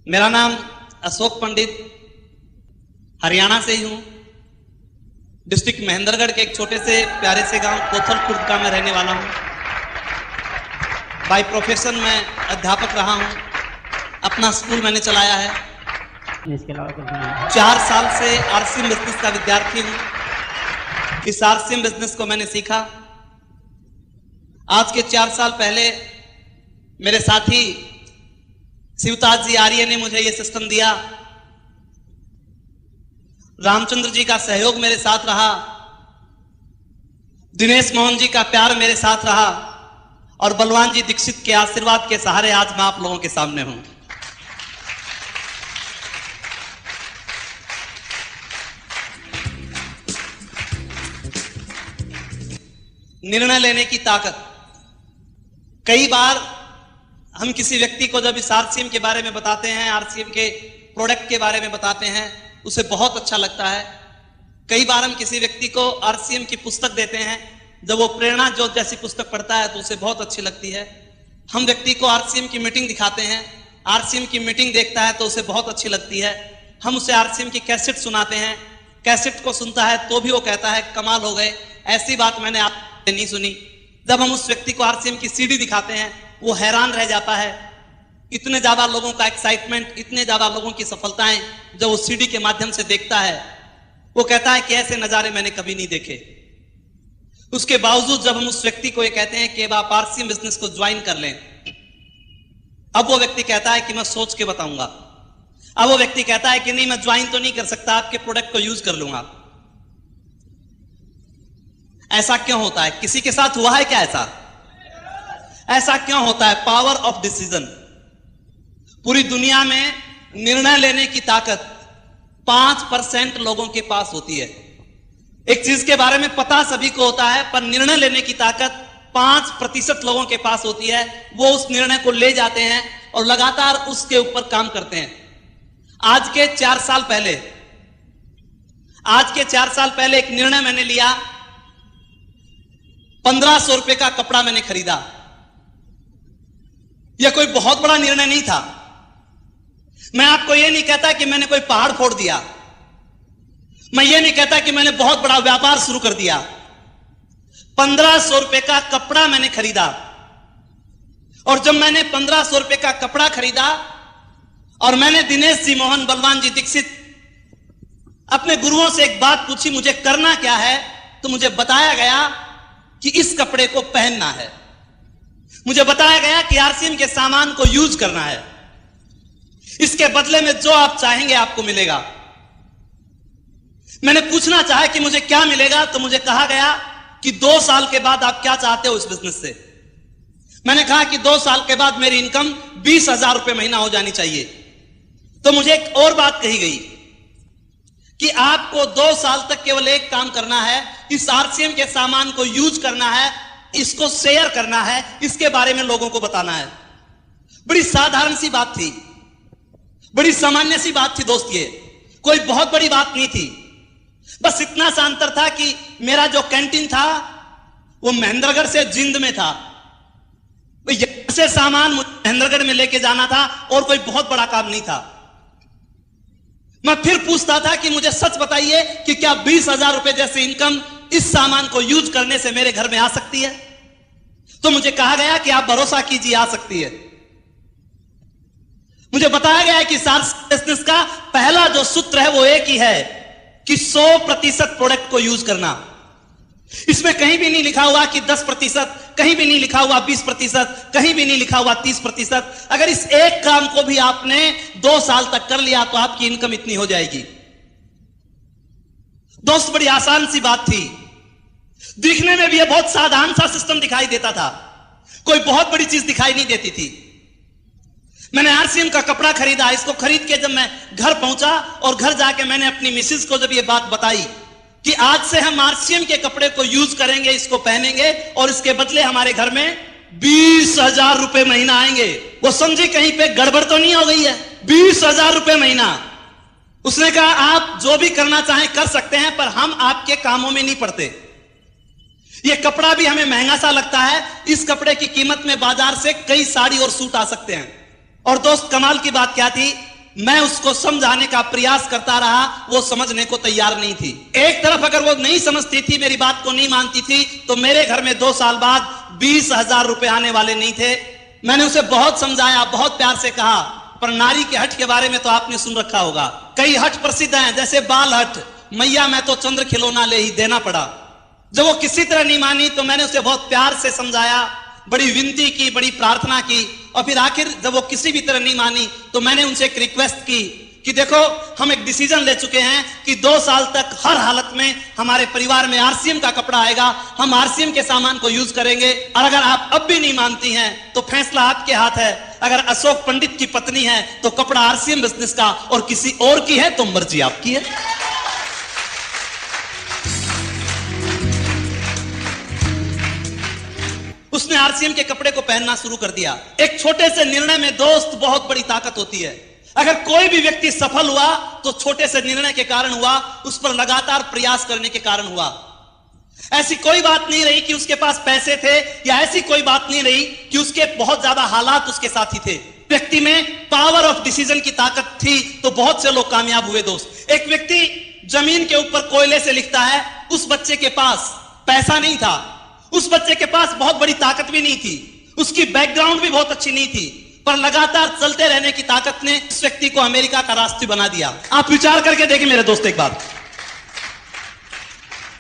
मेरा नाम अशोक पंडित, हरियाणा से ही हूं। डिस्ट्रिक्ट महेंद्रगढ़ के एक छोटे से प्यारे से गांव कोथल खुर्द का मैं रहने वाला हूं। बाय प्रोफेशन मैं अध्यापक रहा हूं। अपना स्कूल मैंने चलाया है। इसके अलावा कुछ नहीं। 4 साल से आरसीएम बिजनेस का विद्यार्थी हूं। इस आरसीएम बिजनेस को मैंने सीखा। आज के 4 साल पहले मेरे साथी शिवताज जी आर्य ने मुझे यह सिस्टम दिया। रामचंद्र जी का सहयोग मेरे साथ रहा, दिनेश मोहन जी का प्यार मेरे साथ रहा और बलवान जी दीक्षित के आशीर्वाद के सहारे आज मैं आप लोगों के सामने हूं। निर्णय लेने की ताकत। कई बार हम किसी व्यक्ति को जब इस आरसीएम के बारे में बताते हैं, आरसीएम के प्रोडक्ट के बारे में बताते हैं, उसे बहुत अच्छा लगता है। कई बार हम किसी व्यक्ति को आरसीएम की पुस्तक देते हैं, जब वो प्रेरणा जो जैसी पुस्तक पढ़ता है तो उसे बहुत अच्छी लगती है। हम व्यक्ति को आरसीएम की मीटिंग दिखाते हैं, आरसीएम की मीटिंग देखता है तो उसे बहुत अच्छी लगती है। हम उसे आरसीएम की कैसेट सुनाते हैं, कैसेट को सुनता है तो भी वो कहता है कमाल हो गए, ऐसी बात मैंने आपसे नहीं सुनी। जब हम उस व्यक्ति को आरसीएम की सीडी दिखाते हैं वो हैरान रह जाता है। इतने ज्यादा लोगों का एक्साइटमेंट, इतने ज्यादा लोगों की सफलताएं जब वो सीडी के माध्यम से देखता है, वो कहता है कि ऐसे नजारे मैंने कभी नहीं देखे। उसके बावजूद जब हम उस व्यक्ति को ये कहते हैं कि आप आरसीएम बिजनेस को ज्वाइन कर लें, अब वो व्यक्ति कहता है कि मैं सोच के बताऊंगा। अब वो व्यक्ति कहता है कि नहीं, मैं ज्वाइन तो नहीं कर सकता, आपके प्रोडक्ट को यूज कर लूंगा। ऐसा क्यों होता है? किसी के साथ हुआ है क्या ऐसा क्यों होता है? Power of decision. पूरी दुनिया में निर्णय लेने की ताकत 5% लोगों के पास होती है। एक चीज के बारे में पता सभी को होता है, पर निर्णय लेने की ताकत 5% लोगों के पास होती है। वो उस निर्णय को ले जाते हैं और लगातार उसके ऊपर काम करते हैं। आज के 4 साल पहले एक निर्णय मैंने लिया। 1500 रुपए का कपड़ा मैंने खरीदा। यह कोई बहुत बड़ा निर्णय नहीं था। मैं आपको यह नहीं कहता कि मैंने कोई पहाड़ फोड़ दिया, मैं ये नहीं कहता कि मैंने बहुत बड़ा व्यापार शुरू कर दिया। 1500 रुपए का कपड़ा मैंने खरीदा, और जब मैंने 1500 रुपए का कपड़ा खरीदा और मैंने दिनेश जी मोहन, बलवान जी दीक्षित, अपने गुरुओं से एक बात पूछी मुझे करना क्या है, तो मुझे बताया गया कि इस कपड़े को पहनना है। मुझे बताया गया कि आरसीएम के सामान को यूज करना है। इसके बदले में जो आप चाहेंगे आपको मिलेगा। मैंने पूछना चाहा कि मुझे क्या मिलेगा, तो मुझे कहा गया कि 2 साल के बाद आप क्या चाहते हो इस बिजनेस से। मैंने कहा कि 2 साल के बाद मेरी इनकम 20,000 रुपए महीना हो जानी चाहिए। तो मुझे एक और बात कही गई कि आपको 2 साल तक केवल एक काम करना है, इस आरसीएम के सामान को यूज करना है, इसको शेयर करना है, इसके बारे में लोगों को बताना है। बड़ी साधारण सी बात थी, बड़ी सामान्य सी बात थी दोस्त। ये कोई बहुत बड़ी बात नहीं थी। बस इतना सा अंतर था कि मेरा जो कैंटीन था वो महेंद्रगढ़ से जिंद में था। यहां से सामान महेंद्रगढ़ में लेके जाना था और कोई बहुत बड़ा काम नहीं था। मैं फिर पूछता था कि मुझे सच बताइए कि क्या 20,000 रुपए जैसी इनकम इस सामान को यूज करने से मेरे घर में आ सकती है? तो मुझे कहा गया कि आप भरोसा कीजिए, आ सकती है। मुझे बताया गया है कि बिजनेस का पहला जो सूत्र है वो एक ही है कि 100% प्रोडक्ट को यूज करना। इसमें कहीं भी नहीं लिखा हुआ कि 10%, कहीं भी नहीं लिखा हुआ 20%, कहीं भी नहीं लिखा हुआ 30%। अगर इस एक काम को भी आपने 2 साल तक कर लिया तो आपकी इनकम इतनी हो जाएगी। दोस्त, बड़ी आसान सी बात थी। दिखने में भी यह बहुत साधारण सा सिस्टम दिखाई देता था, कोई बहुत बड़ी चीज दिखाई नहीं देती थी। मैंने आरसीएम का कपड़ा खरीदा। इसको खरीद के जब मैं घर पहुंचा और घर जाके मैंने अपनी मिसेज को जब यह बात बताई कि आज से हम आरसीएम के कपड़े को यूज करेंगे, इसको पहनेंगे और इसके बदले हमारे घर में 20,000 रुपए महीना आएंगे, वो समझी कहीं पे गड़बड़ तो नहीं हो गई है। 20,000 रुपए महीना। उसने कहा आप जो भी करना चाहें कर सकते हैं, पर हम आपके कामों में नहीं पड़ते। ये कपड़ा भी हमें महंगा सा लगता है। इस कपड़े की कीमत में बाजार से कई साड़ी और सूट आ सकते हैं। और दोस्त, कमाल की बात क्या थी मैं उसको समझाने का प्रयास करता रहा, वो समझने को तैयार नहीं थी। एक तरफ अगर वो नहीं समझती थी, मेरी बात को नहीं मानती थी, तो मेरे घर में 2 साल बाद 20,000 रुपए आने वाले नहीं थे। मैंने उसे बहुत समझाया, बहुत प्यार से कहा। पर नारी के हट के बारे में तो आपने सुन रखा होगा। कई हट प्रसिद्ध हैं, जैसे बाल हट, मैया मैं तो चंद्र खिलौना ले ही देना पड़ा। जब वो किसी तरह नहीं मानी तो मैंने उसे बहुत प्यार से समझाया, बड़ी विनती की, बड़ी प्रार्थना की, और फिर आखिर जब वो किसी भी तरह नहीं मानी तो मैंने उनसे एक रिक्वेस्ट की कि देखो, हम एक डिसीजन ले चुके हैं कि 2 साल तक हर हालत में हमारे परिवार में आरसीएम का कपड़ा आएगा, हम आरसीएम के सामान को यूज करेंगे, और अगर आप अब भी नहीं मानती हैं तो फैसला आपके हाथ है। अगर अशोक पंडित की पत्नी है तो कपड़ा आरसीएम बिजनेस का, और किसी और की है तो मर्जी आपकी है। उसने आरसीएम के कपड़े को पहनना शुरू कर दिया। एक छोटे से निर्णय में दोस्त बहुत बड़ी ताकत होती है। अगर कोई भी व्यक्ति सफल हुआ तो छोटे से निर्णय के कारण हुआ, उस पर लगातार प्रयास करने के कारण हुआ। ऐसी कोई बात नहीं रही कि उसके पास पैसे थे, या ऐसी कोई बात नहीं रही कि उसके बहुत ज्यादा हालात उसके साथी थे। व्यक्ति में पावर ऑफ डिसीजन की ताकत थी तो बहुत से लोग कामयाब हुए। दोस्त, एक व्यक्ति जमीन के ऊपर कोयले से लिखता है, उस बच्चे के पास पैसा नहीं था, उस बच्चे के पास बहुत बड़ी ताकत भी नहीं थी, उसकी बैकग्राउंड भी बहुत अच्छी नहीं थी, पर लगातार चलते रहने की ताकत ने उस व्यक्ति को अमेरिका का राष्ट्रपति बना दिया। आप विचार करके देखें मेरे दोस्त एक बात,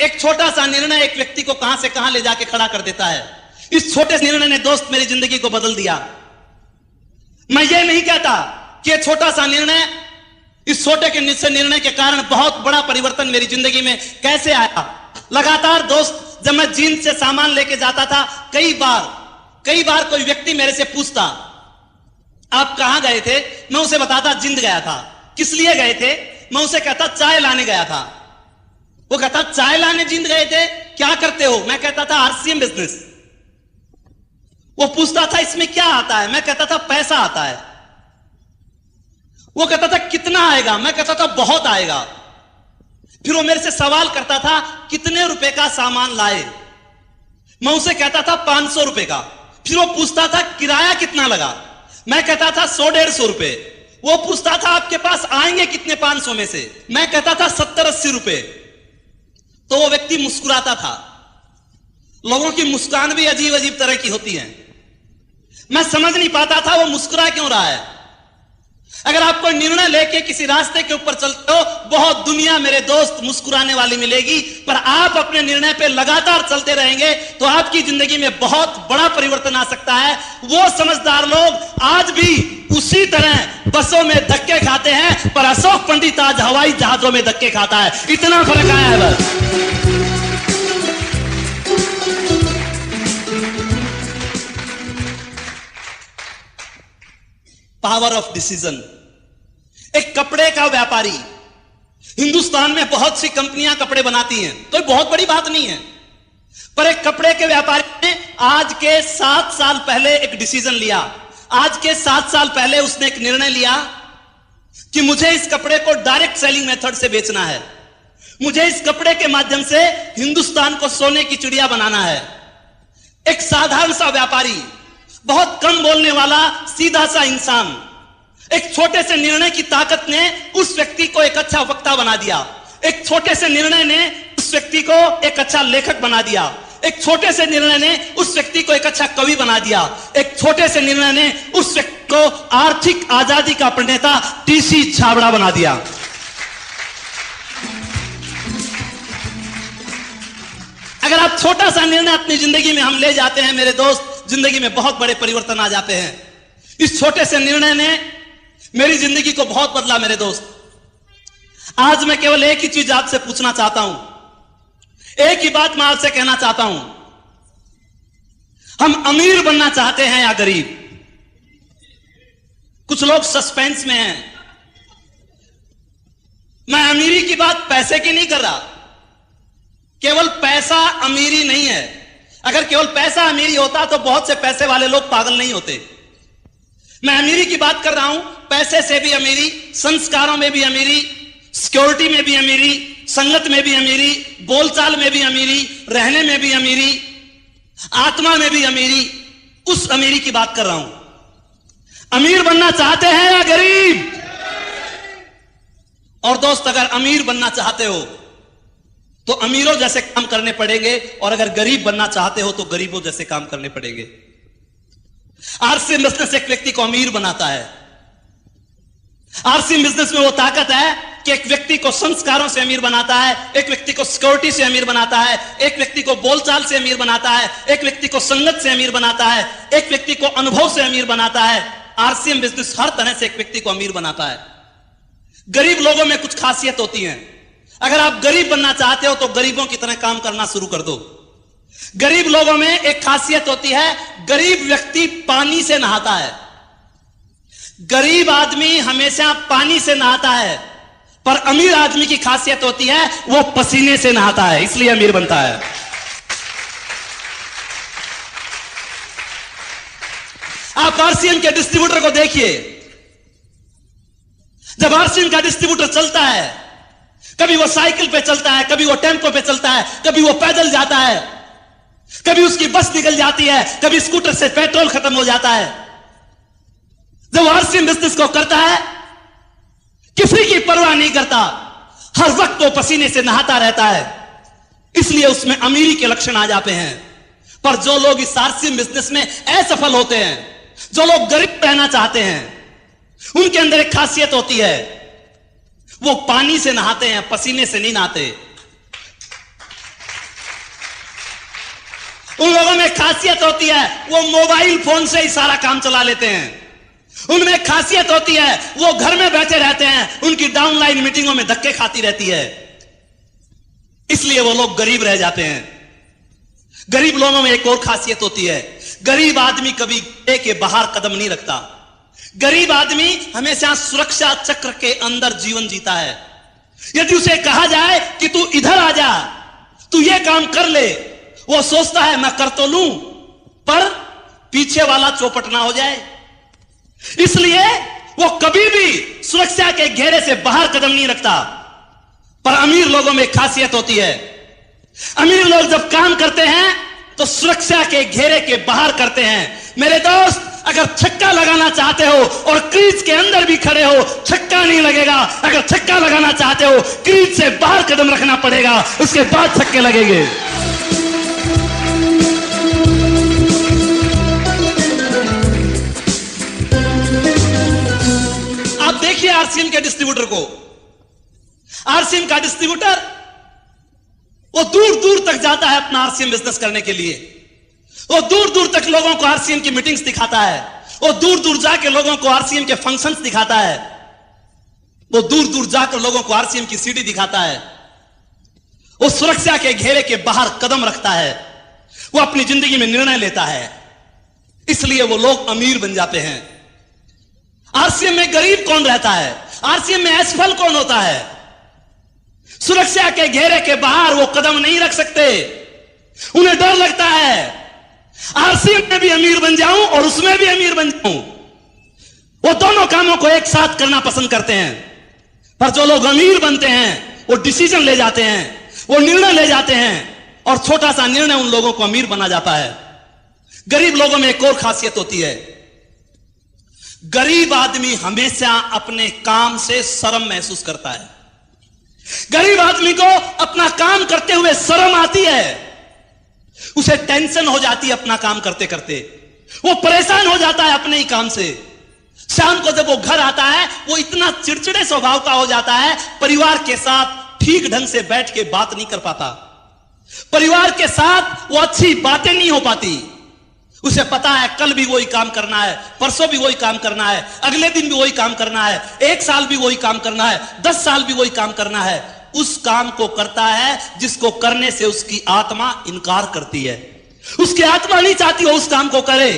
एक छोटा सा निर्णय एक व्यक्ति को कहां से कहां ले जाके खड़ा कर देता है। इस छोटे से निर्णय ने दोस्त मेरी जिंदगी को बदल दिया। मैं ये नहीं कहता कि ये छोटा सा निर्णय, इस छोटे के निर्णय के कारण बहुत बड़ा परिवर्तन मेरी जिंदगी में कैसे आया। लगातार दोस्त, जब मैं जींद से सामान लेके जाता था, कई बार कोई व्यक्ति मेरे से पूछता आप कहां गए थे, मैं उसे बताता जींद गया था। किस लिए गए थे, मैं उसे कहता चाय लाने गया था। वो कहता चाय लाने जींद गए थे, क्या करते हो, मैं कहता था आरसीएम बिजनेस। वो पूछता था इसमें क्या आता है, मैं कहता था पैसा आता है। वो कहता था कितना आएगा, मैं कहता था बहुत आएगा। फिर वो मेरे से सवाल करता था कितने रुपए का सामान लाए, मैं उसे कहता था 500 रुपए का। फिर वो पूछता था किराया कितना लगा, मैं कहता था 100-150 रुपए। वो पूछता था आपके पास आएंगे कितने 500 में से, मैं कहता था 70-80 रुपए। तो वो व्यक्ति मुस्कुराता था। लोगों की मुस्कान भी अजीब अजीब तरह की होती है। मैं समझ नहीं पाता था वो मुस्कुरा क्यों रहा है। अगर आप कोई निर्णय लेके किसी रास्ते के ऊपर चलते हो, बहुत दुनिया मेरे दोस्त मुस्कुराने वाली मिलेगी, पर आप अपने निर्णय पे लगातार चलते रहेंगे तो आपकी जिंदगी में बहुत बड़ा परिवर्तन आ सकता है। वो समझदार लोग आज भी उसी तरह बसों में धक्के खाते हैं, पर अशोक पंडित आज हवाई जहाजों में धक्के खाता है। इतना फर्क आया है बस। Power of decision. एक कपड़े का व्यापारी, हिंदुस्तान में बहुत सी कंपनियां कपड़े बनाती हैं, तो बहुत बड़ी बात नहीं है, पर एक कपड़े के व्यापारी ने आज के 7 साल पहले एक डिसीजन लिया। आज के 7 साल पहले उसने एक निर्णय लिया कि मुझे इस कपड़े को डायरेक्ट सेलिंग मेथड से बेचना है, मुझे इस कपड़े के माध्यम से हिंदुस्तान को सोने की चिड़िया बनाना है। एक साधारण सा व्यापारी, बहुत कम बोलने वाला सीधा सा इंसान, एक छोटे से निर्णय की ताकत ने उस व्यक्ति को एक अच्छा वक्ता बना दिया। एक छोटे से निर्णय ने उस व्यक्ति को एक अच्छा लेखक बना दिया। एक छोटे से निर्णय ने उस व्यक्ति को एक अच्छा कवि बना दिया। एक छोटे से निर्णय ने उस व्यक्ति को आर्थिक आजादी का प्रणेता टीसी छाबड़ा बना दिया। अगर आप छोटा सा निर्णय अपनी जिंदगी में हम ले जाते हैं मेरे दोस्त, जिंदगी में बहुत बड़े परिवर्तन आ जाते हैं। इस छोटे से निर्णय ने मेरी जिंदगी को बहुत बदला मेरे दोस्त। आज मैं केवल एक ही चीज आपसे पूछना चाहता हूं, एक ही बात मैं आपसे कहना चाहता हूं, हम अमीर बनना चाहते हैं या गरीब? कुछ लोग सस्पेंस में हैं। मैं अमीरी की बात पैसे की नहीं कर रहा। केवल पैसा अमीरी नहीं है। अगर केवल पैसा अमीरी होता तो बहुत से पैसे वाले लोग पागल नहीं होते। मैं अमीरी की बात कर रहा हूं, पैसे से भी अमीरी, संस्कारों में भी अमीरी, सिक्योरिटी में भी अमीरी, संगत में भी अमीरी, बोलचाल में भी अमीरी, रहने में भी अमीरी, आत्मा में भी अमीरी, उस अमीरी की बात कर रहा हूं। अमीर बनना चाहते हैं या गरीब? और दोस्त, अगर अमीर बनना चाहते हो तो अमीरों जैसे काम करने पड़ेंगे, और अगर गरीब बनना चाहते हो तो गरीबों जैसे काम करने पड़ेंगे। आरसीएम बिजनेस एक व्यक्ति को अमीर बनाता है। आरसीएम बिजनेस में वो ताकत है कि एक व्यक्ति को संस्कारों से अमीर बनाता है, एक व्यक्ति को सिक्योरिटी से अमीर बनाता है, एक व्यक्ति को बोलचाल से अमीर बनाता है, एक व्यक्ति को संगत से अमीर बनाता है, एक व्यक्ति को अनुभव से अमीर बनाता है। आरसीएम बिजनेस हर तरह से एक व्यक्ति को अमीर बनाता है। गरीब लोगों में कुछ खासियत होती है। अगर आप गरीब बनना चाहते हो तो गरीबों की तरह काम करना शुरू कर दो। गरीब लोगों में एक खासियत होती है, गरीब व्यक्ति पानी से नहाता है। गरीब आदमी हमेशा पानी से नहाता है, पर अमीर आदमी की खासियत होती है वो पसीने से नहाता है, इसलिए अमीर बनता है। आप आरसीएम के डिस्ट्रीब्यूटर को देखिए। जब आरसीएम का डिस्ट्रीब्यूटर चलता है, कभी वो साइकिल पे चलता है, कभी वो टेम्पो पे चलता है, कभी वो पैदल जाता है, कभी उसकी बस निकल जाती है, कभी स्कूटर से पेट्रोल खत्म हो जाता है। जब आरसीएम बिजनेस को करता है, किसी की परवाह नहीं करता, हर वक्त वो पसीने से नहाता रहता है, इसलिए उसमें अमीरी के लक्षण आ जाते हैं। पर जो लोग इस आरसीएम बिजनेस में असफल होते हैं, जो लोग गरीब रहना चाहते हैं, उनके अंदर एक खासियत होती है, वो पानी से नहाते हैं, पसीने से नहीं नहाते। उन लोगों में खासियत होती है, वो मोबाइल फोन से ही सारा काम चला लेते हैं। उनमें खासियत होती है, वो घर में बैठे रहते हैं, उनकी डाउनलाइन मीटिंगों में धक्के खाती रहती है, इसलिए वो लोग गरीब रह जाते हैं। गरीब लोगों में एक और खासियत होती है, गरीब आदमी कभी घरे के बाहर कदम नहीं रखता। गरीब आदमी हमेशा सुरक्षा चक्र के अंदर जीवन जीता है। यदि उसे कहा जाए कि तू इधर आ जा, तू ये काम कर ले, वो सोचता है मैं कर तो लूं, पर पीछे वाला चौपट ना हो जाए, इसलिए वो कभी भी सुरक्षा के घेरे से बाहर कदम नहीं रखता। पर अमीर लोगों में खासियत होती है, अमीर लोग जब काम करते हैं तो सुरक्षा के घेरे के बाहर करते हैं। मेरे दोस्त, अगर छक्का लगाना चाहते हो और क्रीज के अंदर भी खड़े हो, छक्का नहीं लगेगा। अगर छक्का लगाना चाहते हो, क्रीज से बाहर कदम रखना पड़ेगा, उसके बाद छक्के लगेंगे। आप देखिए आरसीएम के डिस्ट्रीब्यूटर को। आरसीएम का डिस्ट्रीब्यूटर वो दूर दूर तक जाता है अपना आरसीएम बिजनेस करने के लिए। वो दूर दूर तक लोगों को आरसीएम की मीटिंग्स दिखाता है, वो दूर दूर जाके लोगों को आरसीएम के फंक्शंस दिखाता है, वो दूर दूर जाकर लोगों को आरसीएम की सीडी दिखाता है। वो सुरक्षा के घेरे के बाहर कदम रखता है, वो अपनी जिंदगी में निर्णय लेता है, इसलिए वो लोग अमीर बन जाते हैं। आरसीएम में गरीब कौन रहता है? आरसीएम में असफल कौन होता है? सुरक्षा के घेरे के बाहर वो कदम नहीं रख सकते, उन्हें डर लगता है आरसीएम में भी अमीर बन जाऊं और उसमें भी अमीर बन जाऊं। वो दोनों कामों को एक साथ करना पसंद करते हैं। पर जो लोग अमीर बनते हैं वो डिसीजन ले जाते हैं, वो निर्णय ले जाते हैं, और छोटा सा निर्णय उन लोगों को अमीर बना जाता है। गरीब लोगों में एक और खासियत होती है, गरीब आदमी हमेशा अपने काम से शर्म महसूस करता है। गरीब आदमी को अपना काम करते हुए शर्म आती है, उसे टेंशन हो जाती है अपना काम करते करते, वो परेशान हो जाता है अपने ही काम से। शाम को जब वो घर आता है, वो इतना चिड़चिड़े स्वभाव का हो जाता है, परिवार के साथ ठीक ढंग से बैठ के बात नहीं कर पाता, परिवार के साथ वो अच्छी बातें नहीं हो पाती। उसे पता है कल भी वही काम करना है, परसों भी वही काम करना है, अगले दिन भी वही काम करना है, 1 साल भी वही काम करना है, 10 साल भी वही काम करना है। उस काम को करता है जिसको करने से उसकी आत्मा इनकार करती है। उसकी आत्मा नहीं चाहती वो उस काम को करे,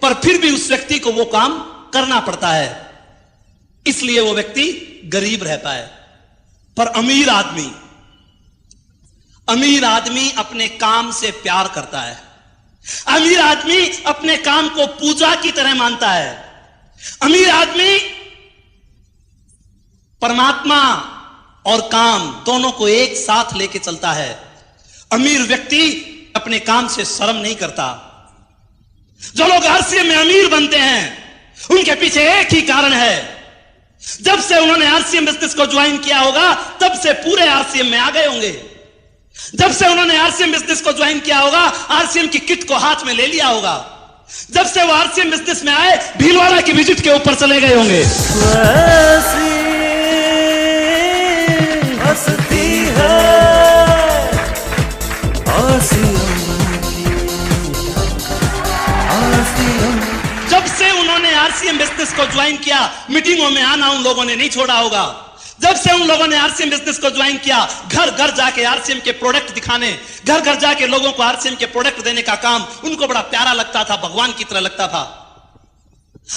पर फिर भी उस व्यक्ति को वो काम करना पड़ता है, इसलिए वो व्यक्ति गरीब रहता है। पर अमीर आदमी अपने काम से प्यार करता है। अमीर आदमी अपने काम को पूजा की तरह मानता है। अमीर आदमी परमात्मा और काम दोनों को एक साथ लेके चलता है। अमीर व्यक्ति अपने काम से शर्म नहीं करता। जो लोग आरसीएम में अमीर बनते हैं, उनके पीछे एक ही कारण है, जब से उन्होंने आरसीएम बिजनेस को ज्वाइन किया होगा तब से पूरे आरसीएम में आ गए होंगे। जब से उन्होंने आरसीएम बिजनेस को ज्वाइन किया होगा आरसीएम की किट को हाथ में ले लिया होगा। जब से वो आरसीएम बिजनेस में आए भीलवाड़ा की विजिट के ऊपर चले गए होंगे। जब से उन्होंने आरसीएम बिजनेस को ज्वाइन किया मीटिंगों में आना उन लोगों ने नहीं छोड़ा होगा। जब से उन लोगों ने आरसीएम बिजनेस को ज्वाइन किया घर घर जाके आरसीएम के प्रोडक्ट दिखाने, घर घर जाके लोगों को आरसीएम के प्रोडक्ट देने का काम उनको बड़ा प्यारा लगता था, भगवान की तरह लगता था।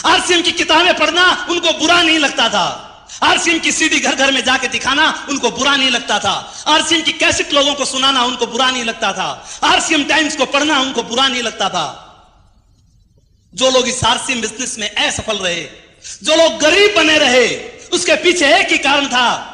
आरसीएम की किताबें पढ़ना उनको बुरा नहीं लगता था। आरसीएम की सीडी घर घर में जाके दिखाना उनको बुरा नहीं लगता था। आरसीएम की कैसेट लोगों को सुनाना उनको बुरा नहीं लगता था। आरसीएम टाइम्स को पढ़ना उनको बुरा नहीं लगता था। जो लोग इस आरसीएम बिजनेस में असफल रहे, जो लोग गरीब बने रहे, उसके पीछे एक ही कारण था।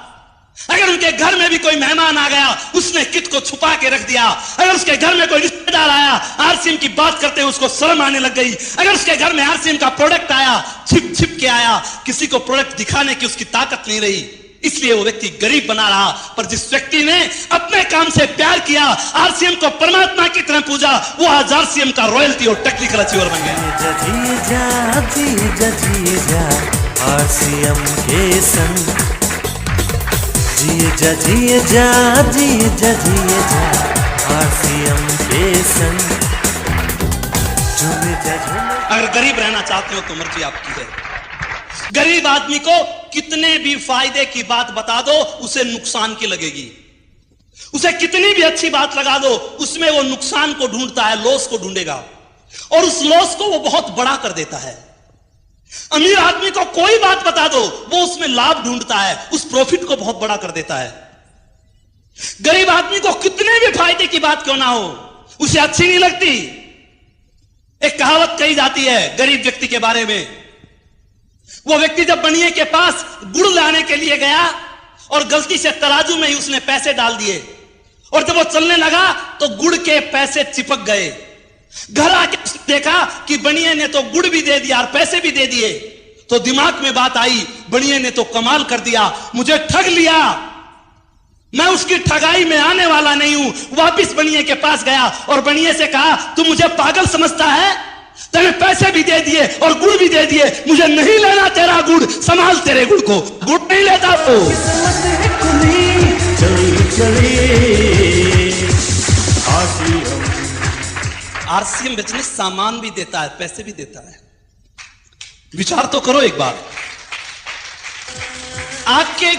अगर उनके घर में भी कोई मेहमान आ गया उसने किट को छुपा के रख दिया। अगर उसके घर में कोई रिश्तेदार आया आरसीएम की बात करते हुए उसको शर्म आने लग गई। अगर उसके घर में आरसीएम का प्रोडक्ट आया छिप छिप के आया, किसी को प्रोडक्ट दिखाने की उसकी ताकत नहीं रही, इसलिए वो व्यक्ति गरीब बना रहा। पर जिस व्यक्ति ने अपने काम से प्यार किया, आरसीएम को परमात्मा की तरह पूजा, वो आज आरसीएम का रॉयल्टी और टेक्निकल अचीवर बन गया। आरसीएम के संग जिए जा जिए जा जिए जा जिए जा आरसीएम के संग झूमे जा झूमे। अगर गरीब रहना चाहते हो तो मर्जी आपकी है। गरीब आदमी को कितने भी फायदे की बात बता दो उसे नुकसान की लगेगी। उसे कितनी भी अच्छी बात लगा दो उसमें वो नुकसान को ढूंढता है, लॉस को ढूंढेगा और उस लॉस को वो बहुत बड़ा कर देता है। अमीर आदमी को कोई बात बता दो वो उसमें लाभ ढूंढता है, उस प्रॉफिट को बहुत बड़ा कर देता है। गरीब आदमी को कितने भी फायदे की बात क्यों ना हो उसे अच्छी नहीं लगती। एक कहावत कही जाती है गरीब व्यक्ति के बारे में। वो व्यक्ति जब बनिए के पास गुड़ लाने के लिए गया और गलती से तराजू में ही उसने पैसे डाल दिए और जब वो चलने लगा तो गुड़ के पैसे चिपक गए। घर आके देखा कि बनिए ने तो गुड़ भी दे दिया और पैसे भी दे दिए, तो दिमाग में बात आई बनिए ने तो कमाल कर दिया, मुझे ठग लिया, मैं उसकी ठगाई में आने वाला नहीं हूं। वापिस बनिए के पास गया और बनिए से कहा तू मुझे पागल समझता है, तेरे पैसे भी दे दिए और गुड़ भी दे दिए, मुझे नहीं लेना तेरा गुड़, संभाल तेरे गुड़ को, गुड़ नहीं लेता तो। आरसीएम बिजनेस सामान भी देता है, पैसे भी देता है। विचार तो करो एक बार। आपके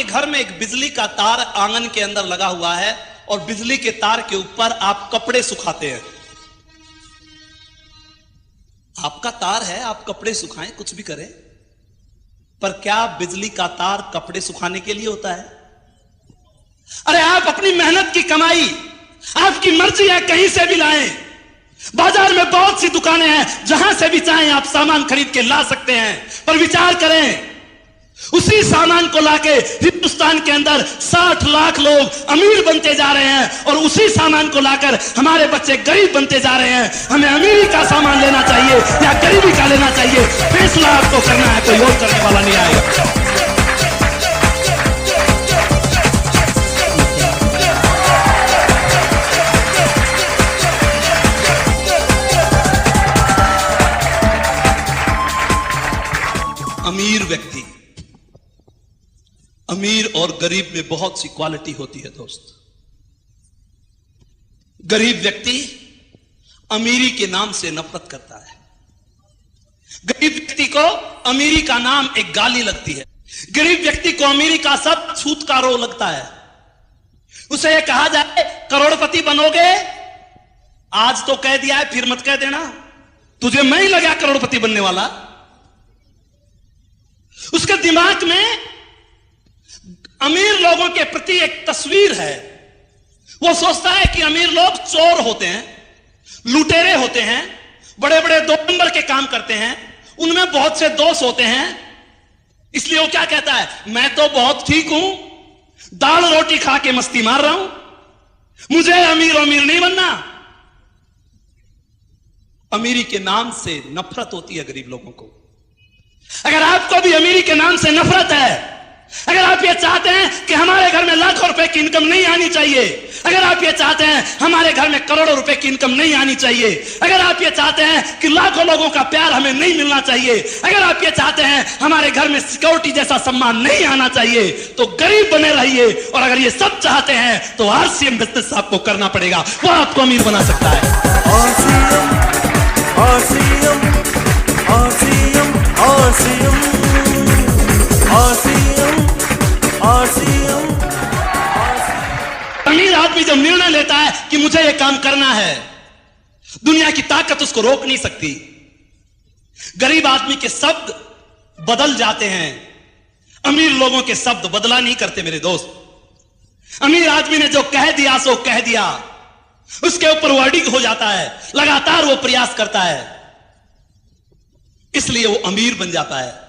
घर में एक बिजली का तार आंगन के अंदर लगा हुआ है और बिजली के तार के ऊपर आप कपड़े सुखाते हैं। आपका तार है, आप कपड़े सुखाएं, कुछ भी करें, पर क्या बिजली का तार कपड़े सुखाने के लिए होता है? अरे आप अपनी मेहनत की कमाई, आपकी मर्जी है कहीं से भी लाएं। बाजार में बहुत सी दुकानें हैं जहां से भी चाहें आप सामान खरीद के ला सकते हैं, पर विचार करें उसी सामान को लाके हिंदुस्तान के अंदर 60 लाख लोग अमीर बनते जा रहे हैं और उसी सामान को लाकर हमारे बच्चे गरीब बनते जा रहे हैं। हमें अमीरी का सामान लेना चाहिए या गरीबी का लेना चाहिए, फैसला आपको करना है, कोई और करने वाला नहीं आएगा। अमीर व्यक्ति, अमीर और गरीब में बहुत सी क्वालिटी होती है दोस्त। गरीब व्यक्ति अमीरी के नाम से नफरत करता है। गरीब व्यक्ति को अमीरी का नाम एक गाली लगती है। गरीब व्यक्ति को अमीरी का सब छूत का रो लगता है। उसे यह कहा जाए करोड़पति बनोगे, आज तो कह दिया है फिर मत कह देना, तुझे मैं ही लगा करोड़पति बनने वाला। उसके दिमाग में अमीर लोगों के प्रति एक तस्वीर है। वो सोचता है कि अमीर लोग चोर होते हैं, लुटेरे होते हैं, बड़े बड़े 2 नंबर के काम करते हैं, उनमें बहुत से दोष होते हैं। इसलिए वो क्या कहता है, मैं तो बहुत ठीक हूं, दाल रोटी खा के मस्ती मार रहा हूं, मुझे अमीर नहीं बनना। अमीरी के नाम से नफरत होती है गरीब लोगों को। अगर आपको भी अमीरी के नाम से नफरत है, अगर आप ये चाहते हैं कि हमारे घर में लाखों रुपए की इनकम नहीं आनी चाहिए, अगर आप ये चाहते हैं हमारे घर में करोड़ों रुपए की इनकम नहीं आनी चाहिए, अगर आप ये चाहते हैं कि लाखों लोगों का प्यार हमें नहीं मिलना चाहिए, अगर आप ये चाहते हैं हमारे घर में सिक्योरिटी जैसा सम्मान नहीं आना चाहिए, तो गरीब बने रहिए। और अगर ये सब चाहते हैं तो आरसीएम बिजनेस आपको करना पड़ेगा, वो आपको अमीर बना सकता है। RCM, RCM, RCM, RCM, RCM, RCM। अमीर आदमी जब निर्णय लेता है कि मुझे यह काम करना है, दुनिया की ताकत उसको रोक नहीं सकती। गरीब आदमी के शब्द बदल जाते हैं, अमीर लोगों के शब्द बदला नहीं करते मेरे दोस्त। अमीर आदमी ने जो कह दिया सो कह दिया, उसके ऊपर वर्डिंग हो जाता है, लगातार वो प्रयास करता है, इसलिए वो अमीर बन जाता है।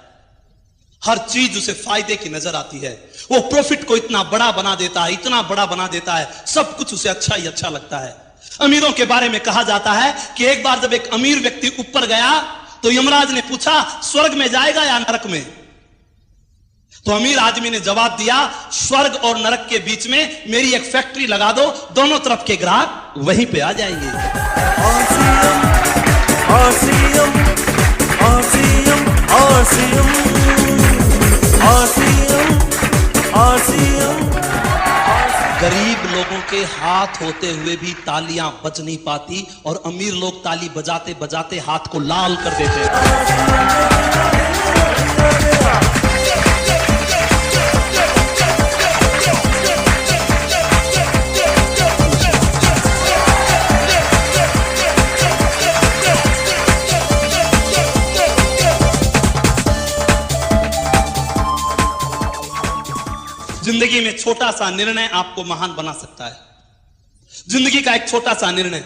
हर चीज उसे फायदे की नजर आती है, वो प्रॉफिट को इतना बड़ा बना देता है, इतना बड़ा बना देता है, सब कुछ उसे अच्छा ही अच्छा लगता है। अमीरों के बारे में कहा जाता है कि एक बार जब एक अमीर व्यक्ति ऊपर गया तो यमराज ने पूछा स्वर्ग में जाएगा या नरक में? तो अमीर आदमी ने जवाब दिया, स्वर्ग और नरक के बीच में मेरी एक फैक्ट्री लगा दो, दोनों तरफ के ग्राहक वहीं पे आ जाएंगे। RCM, RCM, RCM, RCM, RCM। गरीब लोगों के हाथ होते हुए भी तालियां बज नहीं पाती, और अमीर लोग ताली बजाते बजाते हाथ को लाल कर देते हैं। जिंदगी में छोटा सा निर्णय आपको महान बना सकता है। जिंदगी का एक छोटा सा निर्णय,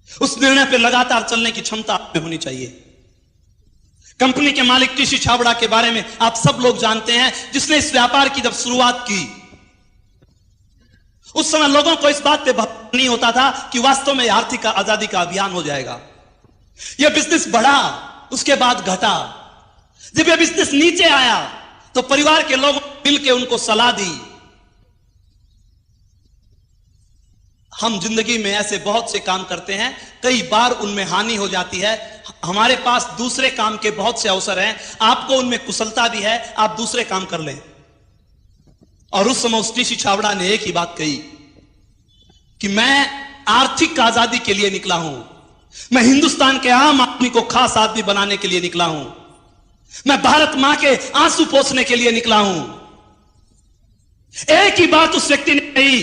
उस निर्णय पे लगातार चलने की क्षमता आप में होनी चाहिए। कंपनी के मालिक टीसी छाबड़ा के बारे में आप सब लोग जानते हैं, जिसने इस व्यापार की जब शुरुआत की, उस समय लोगों को इस बात पे भरोसा नहीं होता था कि वास्तव में आर्थिक आजादी का अभियान हो जाएगा। यह बिजनेस बढ़ा, उसके बाद घटा। जब यह बिजनेस नीचे आया तो परिवार के लोगों ने मिलकर उनको सलाह दी। हम जिंदगी में ऐसे बहुत से काम करते हैं, कई बार उनमें हानि हो जाती है। हमारे पास दूसरे काम के बहुत से अवसर हैं, आपको उनमें कुशलता भी है, आप दूसरे काम कर लें। और उस समय उस टीसी छाबड़ा ने एक ही बात कही कि मैं आर्थिक आजादी के लिए निकला हूं, मैं हिंदुस्तान के आम आदमी को खास आदमी बनाने के लिए निकला हूं, मैं भारत मां के आंसू पोंछने के लिए निकला हूं। एक ही बात उस व्यक्ति ने कही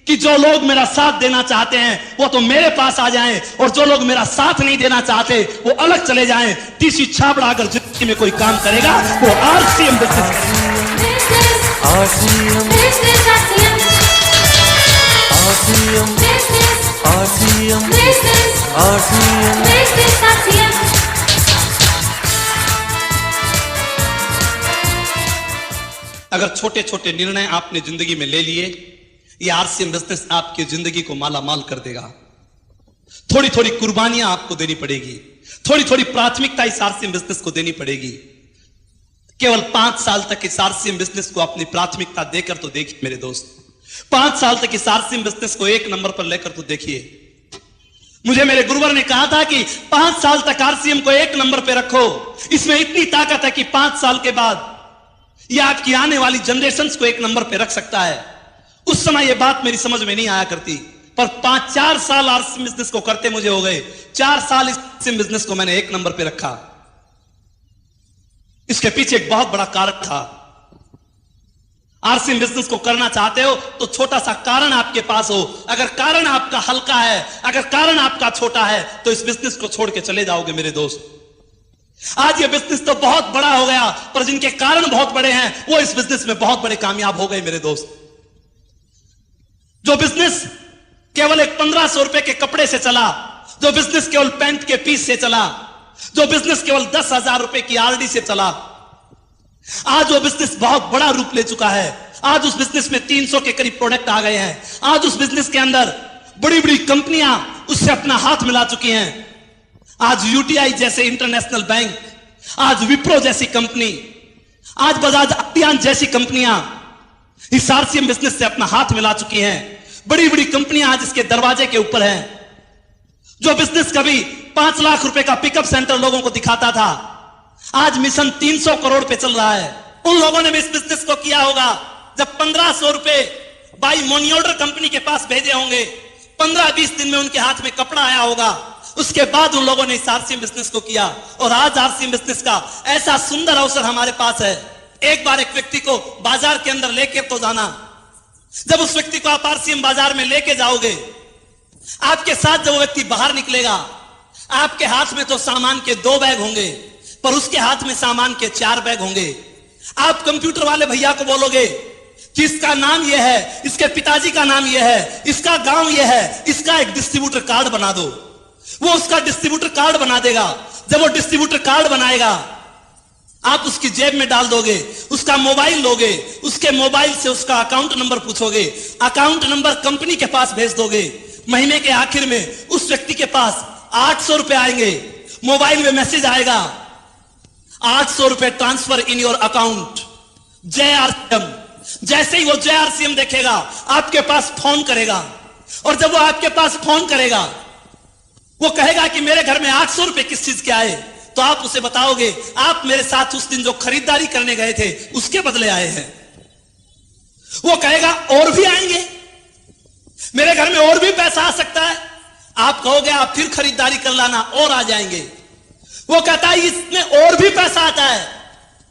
कि जो लोग मेरा साथ देना चाहते हैं वो तो मेरे पास आ जाएं, और जो लोग मेरा साथ नहीं देना चाहते वो अलग चले जाएं। टीसी छाबड़ा अगर जिंदगी में कोई काम करेगा वो आरसीएम बिजनेस करेगा। RCM, RCM, RCM, RCM। अगर छोटे छोटे निर्णय आपने जिंदगी में ले लिए, ये आरसीएम बिजनेस आपकी जिंदगी को माला माल कर देगा। थोड़ी थोड़ी कुर्बानियां आपको देनी पड़ेगी, थोड़ी थोड़ी प्राथमिकता इस आरसीएम बिजनेस को देनी पड़ेगी। केवल 5 साल तक इस आरसीएम बिजनेस को अपनी प्राथमिकता देकर तो देखिए मेरे दोस्त, 5 साल तक इस आरसीएम बिजनेस को 1 नंबर पर लेकर तो देखिए। मुझे मेरे गुरुवर ने कहा था कि 5 साल तक आरसीएम को 1 नंबर पर रखो, इसमें इतनी ताकत है कि 5 साल के बाद यह आपकी आने वाली जनरेशंस को 1 नंबर पर रख सकता है। उस समय यह बात मेरी समझ में नहीं आया करती, पर 4 साल आरसीएम बिजनेस को करते मुझे हो गए। 4 साल इस आरसीएम बिजनेस को मैंने 1 नंबर पे रखा। इसके पीछे एक बहुत बड़ा कारण था। आरसीएम बिजनेस को करना चाहते हो तो छोटा सा कारण आपके पास हो। अगर कारण आपका हल्का है, अगर कारण आपका छोटा है, तो इस बिजनेस को छोड़ के चले जाओगे मेरे दोस्त। आज ये बिजनेस तो बहुत बड़ा हो गया, पर जिनके कारण बहुत बड़े हैं वो इस बिजनेस में बहुत बड़े कामयाब हो गए मेरे दोस्त। जो बिजनेस केवल एक 1500 रुपए के कपड़े से चला, जो बिजनेस केवल पैंट के पीस से चला, जो बिजनेस केवल 10,000 रुपए की आरडी से चला, आज वो बिजनेस बहुत बड़ा रूप ले चुका है। आज उस बिजनेस में 300 के करीब प्रोडक्ट आ गए हैं। आज उस बिजनेस के अंदर बड़ी बड़ी कंपनियां उससे अपना हाथ मिला चुकी हैं। आज यूटीआई जैसे इंटरनेशनल बैंक आज विप्रो जैसी कंपनी, आज बजाज अभियान जैसी कंपनियां इस आरसीएम बिजनेस से अपना हाथ मिला चुकी हैं। बड़ी बड़ी कंपनियां आज इसके दरवाजे के ऊपर हैं। जो बिजनेस कभी 5 लाख रुपए का पिकअप सेंटर लोगों को दिखाता था, आज मिशन 300 करोड़ पे चल रहा है। उन लोगों ने भी इस बिजनेस को किया होगा जब 1500 रुपए बाई मनी ऑर्डर कंपनी के पास भेजे होंगे, 15-20 दिन में उनके हाथ में कपड़ा आया होगा। उसके बाद उन लोगों ने इस आरसीएम बिजनेस को किया और आज आरसीएम बिजनेस का ऐसा सुंदर अवसर हमारे पास है। एक बार एक व्यक्ति को बाजार के अंदर लेके तो जाना। जब उस व्यक्ति को आप आरसीएम बाजार में लेके जाओगे, आपके साथ जब वो व्यक्ति बाहर निकलेगा, आपके हाथ में तो सामान के 2 बैग होंगे, पर उसके हाथ में सामान के 4 बैग होंगे। आप कंप्यूटर वाले भैया को बोलोगे कि इसका नाम यह है, इसके पिताजी का नाम यह है, इसका गांव यह है, इसका एक डिस्ट्रीब्यूटर कार्ड बना दो। वो उसका डिस्ट्रीब्यूटर कार्ड बना देगा। जब वो डिस्ट्रीब्यूटर कार्ड बनाएगा, आप उसकी जेब में डाल दोगे, उसका मोबाइल लोगे, उसके मोबाइल से उसका अकाउंट नंबर पूछोगे, अकाउंट नंबर कंपनी के पास भेज दोगे। महीने के आखिर में उस व्यक्ति के पास 800 रुपए आएंगे। मोबाइल में मैसेज आएगा, 800 रुपए ट्रांसफर इन योर अकाउंट जय आरसीएम। जैसे ही वो जय आरसीएम देखेगा, आपके पास फोन करेगा, और जब वो आपके पास फोन करेगा, वो कहेगा कि मेरे घर में 800 रुपए किस चीज के आए, तो आप उसे बताओगे आप मेरे साथ उस दिन जो खरीदारी करने गए थे उसके बदले आए हैं। वो कहेगा और भी आएंगे, मेरे घर में और भी पैसा आ सकता है। आप कहोगे आप फिर खरीदारी कर लाना, और आ जाएंगे। वो कहता है इसमें और भी पैसा आता है,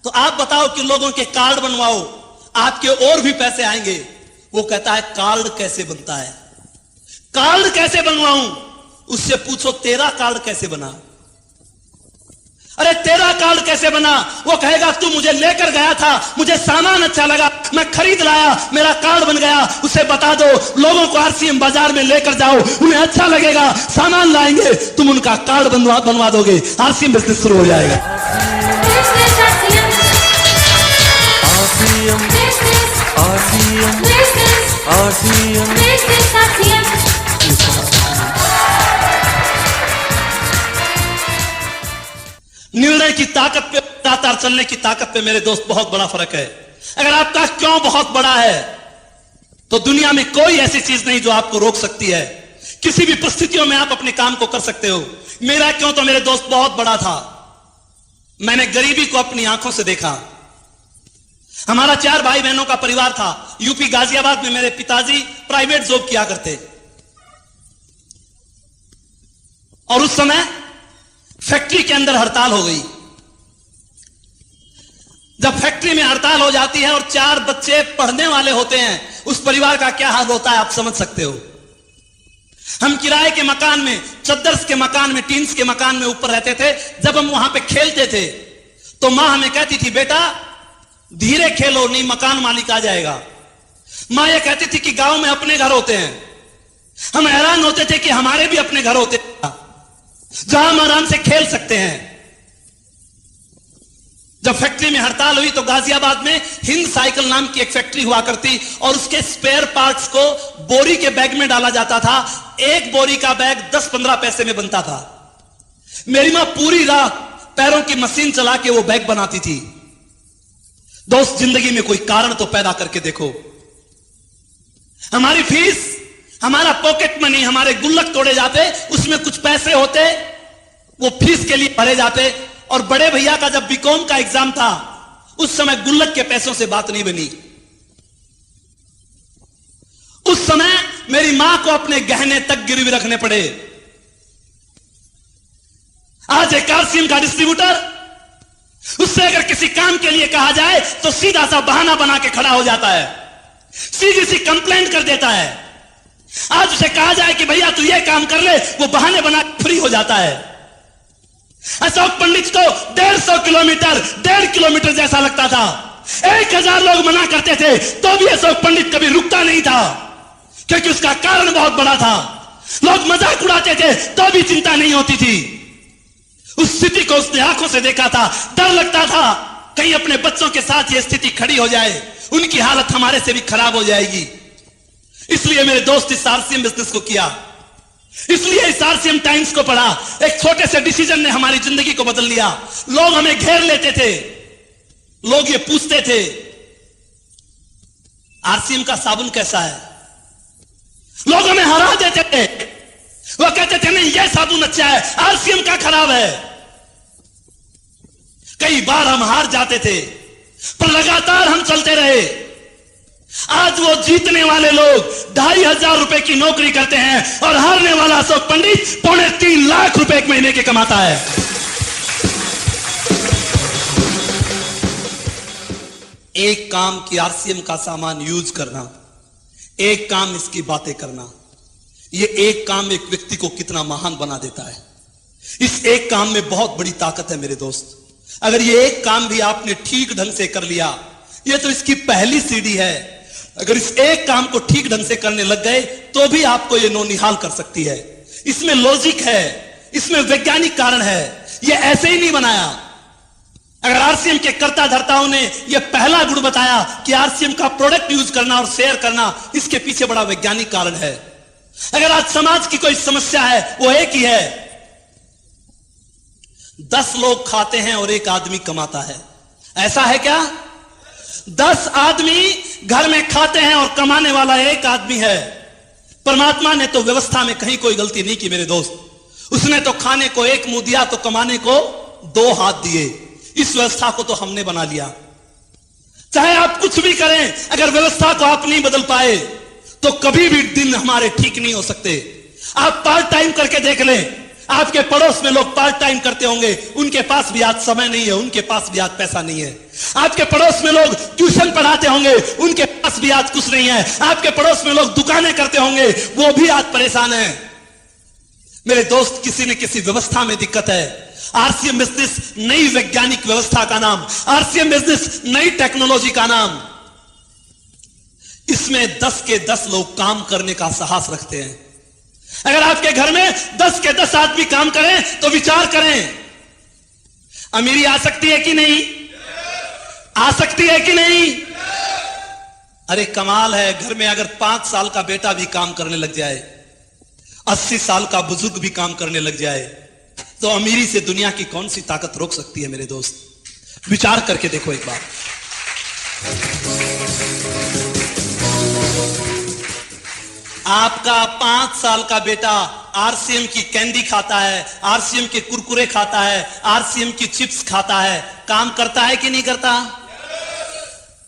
तो आप बताओ कि लोगों के कार्ड बनवाओ, आपके और भी पैसे आएंगे। वो कहता है कार्ड कैसे बनता है, कार्ड कैसे बनवाऊं? उससे पूछो तेरा कार्ड कैसे बना। अरे तेरा कार्ड कैसे बना? वो कहेगा तू मुझे लेकर गया था, मुझे सामान अच्छा लगा, मैं खरीद लाया, मेरा कार्ड बन गया। उसे बता दो लोगों को आरसीएम बाजार में लेकर जाओ, उन्हें अच्छा लगेगा, सामान लाएंगे, तुम उनका कार्ड बनवा दोगे, आरसीएम बिजनेस शुरू हो जाएगा। निर्णय की ताकत पे, लगातार चलने की ताकत पे मेरे दोस्त बहुत बड़ा फर्क है। अगर आपका क्यों बहुत बड़ा है, तो दुनिया में कोई ऐसी चीज नहीं जो आपको रोक सकती है। किसी भी परिस्थितियों में आप अपने काम को कर सकते हो। मेरा क्यों तो मेरे दोस्त बहुत बड़ा था। मैंने गरीबी को अपनी आंखों से देखा। हमारा 4 भाई बहनों का परिवार था। यूपी गाजियाबाद में मेरे पिताजी प्राइवेट जॉब किया करते, और उस समय फैक्ट्री के अंदर हड़ताल हो गई। जब फैक्ट्री में हड़ताल हो जाती है और 4 बच्चे पढ़ने वाले होते हैं, उस परिवार का क्या हाल होता है आप समझ सकते हो। हम किराए के मकान में, चद्दर के मकान में, टीन्स के मकान में ऊपर रहते थे। जब हम वहां पे खेलते थे तो मां हमें कहती थी बेटा धीरे खेलो, नहीं मकान मालिक आ जाएगा। मां यह कहती थी कि गांव में अपने घर होते हैं। हम हैरान होते थे कि हमारे भी अपने घर होते हैं जहां हम आराम से खेल सकते हैं। जब फैक्ट्री में हड़ताल हुई तो गाजियाबाद में हिंद साइकिल नाम की एक फैक्ट्री हुआ करती, और उसके स्पेयर पार्ट्स को बोरी के बैग में डाला जाता था। एक बोरी का बैग 10-15 पैसे में बनता था। मेरी मां पूरी रात पैरों की मशीन चला के वो बैग बनाती थी। दोस्त जिंदगी में कोई कारण तो पैदा करके देखो। हमारी फीस, हमारा पॉकेट मनी, हमारे गुल्लक तोड़े जाते, उसमें कुछ पैसे होते, वो फीस के लिए भरे जाते। और बड़े भैया का जब बीकॉम का एग्जाम था, उस समय गुल्लक के पैसों से बात नहीं बनी। उस समय मेरी मां को अपने गहने तक गिरवी रखने पड़े। आज एक आरसीएम का डिस्ट्रीब्यूटर, उससे अगर किसी काम के लिए कहा जाए तो सीधा सा बहाना बना के खड़ा हो जाता है, सीधी सी कंप्लेंट कर देता है। आज उसे कहा जाए कि भैया तू ये काम कर ले, वो बहाने बना फ्री हो जाता है। अशोक पंडित को 1.5 किलोमीटर जैसा लगता था। 1000 लोग मना करते थे तो भी अशोक पंडित कभी रुकता नहीं था, क्योंकि उसका कारण बहुत बड़ा था। लोग मजाक उड़ाते थे तो भी चिंता नहीं होती थी। उस स्थिति को उसने आंखों से देखा था। डर लगता था कहीं अपने बच्चों के साथ ये स्थिति खड़ी हो जाए, उनकी हालत हमारे से भी खराब हो जाएगी। इसलिए मेरे दोस्त इस आरसीएम बिजनेस को किया। इसलिए इस आरसीएम टाइम्स को पढ़ा। एक छोटे से डिसीजन ने हमारी जिंदगी को बदल दिया। लोग हमें घेर लेते थे, लोग ये पूछते थे आरसीएम का साबुन कैसा है, लोग हमें हरा देते थे। वो कहते थे नहीं ये साबुन अच्छा है, आरसीएम का खराब है। कई बार हम हार जाते थे, पर लगातार हम चलते रहे। आज वो जीतने वाले लोग 2,500 रुपए की नौकरी करते हैं और हारने वाला अशोक पंडित 3.25 लाख रुपए एक महीने के कमाता है। एक काम की आरसीएम का सामान यूज करना, एक काम इसकी बातें करना, ये एक काम एक व्यक्ति को कितना महान बना देता है। इस एक काम में बहुत बड़ी ताकत है मेरे दोस्त। अगर ये एक काम भी आपने ठीक ढंग से कर लिया, ये तो इसकी पहली सीढ़ी है। अगर इस एक काम को ठीक ढंग से करने लग गए तो भी आपको ये नौनिहाल कर सकती है। इसमें लॉजिक है, इसमें वैज्ञानिक कारण है, ये ऐसे ही नहीं बनाया। अगर आरसीएम के कर्ता धर्ताओं ने यह पहला गुण बताया कि आरसीएम का प्रोडक्ट यूज करना और शेयर करना, इसके पीछे बड़ा वैज्ञानिक कारण है। अगर आज समाज की कोई समस्या है वो एक ही है, 10 लोग खाते हैं और एक आदमी कमाता है। ऐसा है क्या? 10 आदमी घर में खाते हैं और कमाने वाला एक आदमी है। परमात्मा ने तो व्यवस्था में कहीं कोई गलती नहीं की मेरे दोस्त। उसने तो खाने को एक मुंह दिया तो कमाने को 2 हाथ दिए। इस व्यवस्था को तो हमने बना लिया। चाहे आप कुछ भी करें, अगर व्यवस्था को आप नहीं बदल पाए तो कभी भी दिन हमारे ठीक नहीं हो सकते। आप पार्ट टाइम करके देख लें, आपके पड़ोस में लोग पार्ट टाइम करते होंगे, उनके पास भी आज समय नहीं है, उनके पास भी आज पैसा नहीं है। आपके पड़ोस में लोग ट्यूशन पढ़ाते होंगे, उनके पास भी आज कुछ नहीं है। आपके पड़ोस में लोग दुकानें करते होंगे, वो भी आज परेशान है। मेरे दोस्त, किसी न किसी व्यवस्था में दिक्कत है। आरसीएम बिजनेस नई वैज्ञानिक व्यवस्था का नाम, आरसीएम बिजनेस नई टेक्नोलॉजी का नाम। इसमें 10 के 10 लोग काम करने का साहस रखते हैं। अगर आपके घर में 10 के 10 आदमी काम करें तो विचार करें, अमीरी आ सकती है कि नहीं? आ सकती है कि नहीं? अरे कमाल है, घर में अगर 5 साल का बेटा भी काम करने लग जाए, 80 साल का बुजुर्ग भी काम करने लग जाए, तो अमीरी से दुनिया की कौन सी ताकत रोक सकती है मेरे दोस्त? विचार करके देखो एक बार। आपका 5 साल का बेटा आरसीएम की कैंडी खाता है, आरसीएम के कुरकुरे खाता है, आरसीएम की चिप्स खाता है, काम करता है कि नहीं करता?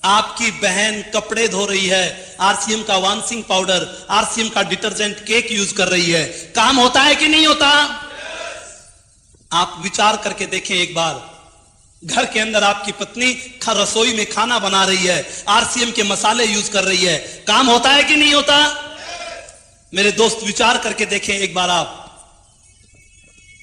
आपकी बहन कपड़े धो रही है, आरसीएम का वॉशिंग पाउडर, आरसीएम का डिटर्जेंट केक यूज कर रही है, काम होता है कि नहीं होता? आप विचार करके देखें एक बार। घर के अंदर आपकी पत्नी रसोई में खाना बना रही है, आरसीएम के मसाले यूज कर रही है, काम होता है कि नहीं होता? मेरे दोस्त, विचार करके देखें एक बार।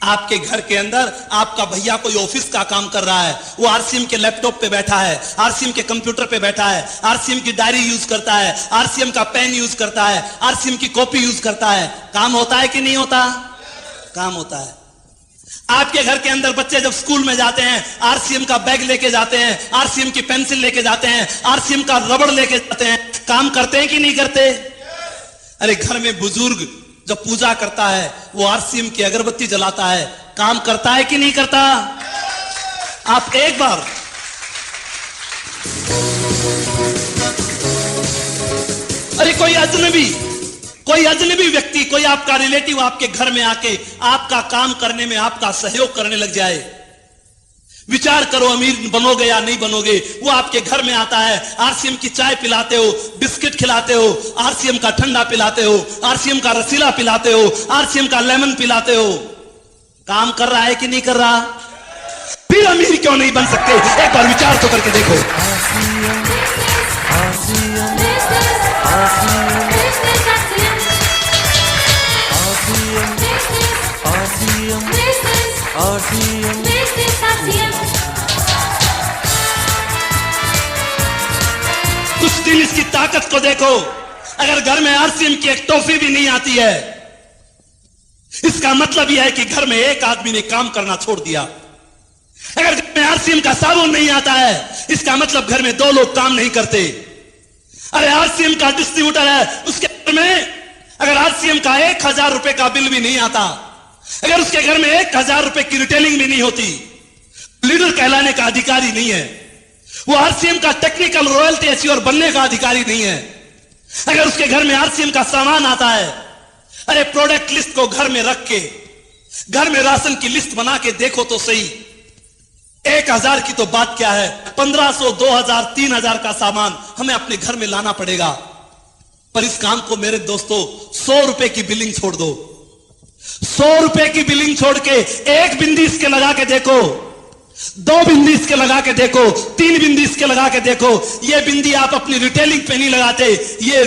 आपके घर के अंदर आपका भैया कोई ऑफिस का काम कर रहा है, वो आरसीएम के लैपटॉप पे बैठा है, आरसीएम के कंप्यूटर पे बैठा है, आरसीएम की डायरी यूज करता है, आरसीएम का पेन यूज करता है, आरसीएम की कॉपी यूज करता है, काम होता है कि नहीं होता? काम होता है। आपके घर के अंदर बच्चे जब स्कूल में जाते हैं, आरसीएम का बैग लेके जाते हैं, आरसीएम की पेंसिल लेके जाते हैं, आरसीएम का रबड़ लेके जाते हैं, काम करते हैं कि नहीं करते? अरे घर में बुजुर्ग जब पूजा करता है, वो आरसीएम की अगरबत्ती जलाता है, काम करता है कि नहीं करता? आप एक बार अरे कोई अजनबी व्यक्ति, कोई आपका रिलेटिव आपके घर में आके आपका काम करने में आपका सहयोग करने लग जाए, विचार करो, अमीर बनोगे या नहीं बनोगे। वो आपके घर में आता है, आरसीएम की चाय पिलाते हो, बिस्किट खिलाते हो, आरसीएम का ठंडा पिलाते हो, आरसीएम का रसीला पिलाते हो, आरसीएम का लेमन पिलाते हो, काम कर रहा है कि नहीं कर रहा? फिर अमीर क्यों नहीं बन सकते? एक बार विचार तो करके देखो। कुछ दिन इसकी ताकत को देखो। अगर घर में आरसीएम की एक टॉफी भी नहीं आती है, इसका मतलब यह है कि घर में एक आदमी ने काम करना छोड़ दिया। अगर घर में आरसीएम का साबुन नहीं आता है, इसका मतलब घर में 2 लोग काम नहीं करते। अरे आरसीएम का डिस्ट्रीब्यूटर है, उसके घर में अगर आरसीएम का 1000 रुपए का बिल भी नहीं आता, अगर उसके घर में 1000 रुपए की रिटेलिंग भी नहीं होती, लीडर कहलाने का अधिकारी नहीं है, वो आरसीएम का टेक्निकल रॉयल्टी एश्योर बनने का अधिकारी नहीं है। अगर उसके घर में आरसीएम का सामान आता है, अरे प्रोडक्ट लिस्ट को घर में रख के, घर में राशन की लिस्ट बना के देखो तो सही, 1000 की तो बात क्या है, 1500, 2000, 3000 का सामान हमें अपने घर में लाना पड़ेगा। पर इस काम को मेरे दोस्तों 100 रुपए की बिलिंग छोड़ दो, 100 रुपए की बिलिंग छोड़ के 1 बिंदी इसके लगा के देखो, 2 बिंदी इसके लगा के देखो, 3 बिंदी इसके लगा के देखो। ये बिंदी आप अपनी रिटेलिंग पे नहीं लगाते, ये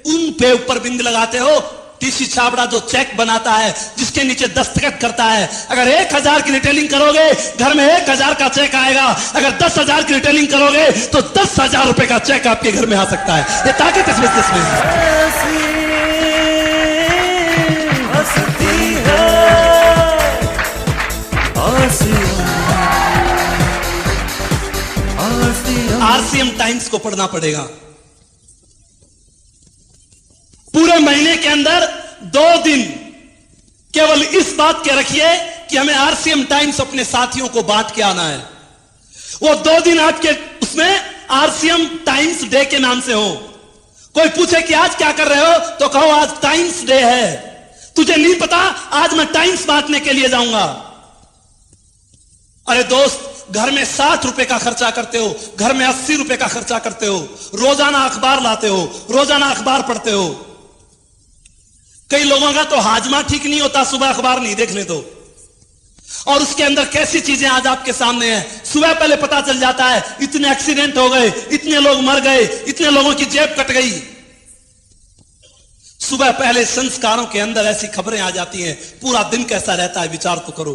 उन पे ऊपर बिंदी लगाते हो। टीसी छाबड़ा जो चेक बनाता है, जिसके नीचे दस्तखत करता है, अगर 1000 की रिटेलिंग करोगे घर में 1000 का चेक आएगा, अगर 10,000 की रिटेलिंग करोगे तो 10,000 रुपए का चेक आपके घर में आ सकता है। ये ताकत इस बिजनेस में आरसीएम टाइम्स को पढ़ना पड़ेगा। पूरे महीने के अंदर 2 दिन केवल इस बात के रखिए कि हमें आरसीएम टाइम्स अपने साथियों को बांट के आना है। वो 2 दिन आपके उसमें आरसीएम टाइम्स डे के नाम से हो। कोई पूछे कि आज क्या कर रहे हो तो कहो आज टाइम्स डे है। तुझे नहीं पता, आज मैं टाइम्स बांटने के लिए जाऊंगा। अरे दोस्त, घर में 60 रुपए का खर्चा करते हो, घर में 80 रुपए का खर्चा करते हो, रोजाना अखबार लाते हो, रोजाना अखबार पढ़ते हो। कई लोगों का तो हाजमा ठीक नहीं होता सुबह अखबार नहीं देखने तो, और उसके अंदर कैसी चीजें आज आपके सामने हैं। सुबह पहले पता चल जाता है इतने एक्सीडेंट हो गए, इतने लोग मर गए, इतने लोगों की जेब कट गई। सुबह पहले संस्कारों के अंदर ऐसी खबरें आ जाती हैं, पूरा दिन कैसा रहता है विचार तो करो।